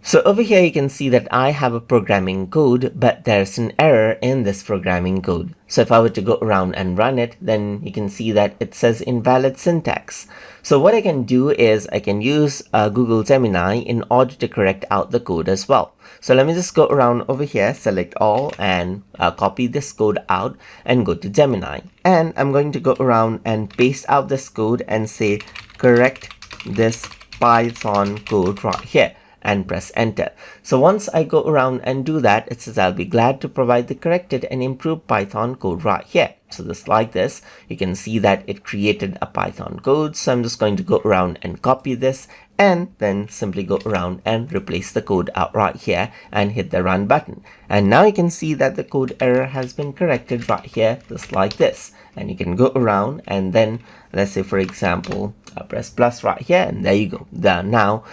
So over here you can see that I have a programming code, but there's an error in this programming code. So if I were to go around and run it, then you can see that it says invalid syntax. So what I can do is I can use Google Gemini in order to correct out the code as well. So let me just go around over here, select all, and copy this code out and go to Gemini. And I'm going to go around and paste out this code and say correct this Python code right here, and press enter. So once I go around and do that, it says I'll be glad to provide the corrected and improved Python code right here. So just like this, you can see that it created a Python code. So I'm just going to go around and copy this and then simply go around and replace the code out right here and hit the run button. And now you can see that the code error has been corrected right here, just like this. And you can go around and then, let's say for example, press plus right here, and there you go. Now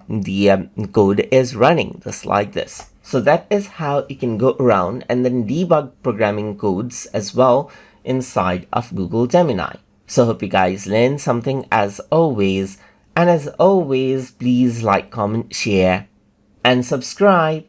the code is running just like this. So that is how you can go around and then debug programming codes as well inside of Google Gemini. So hope you guys learned something as always. And as always, please like, comment, share, and subscribe.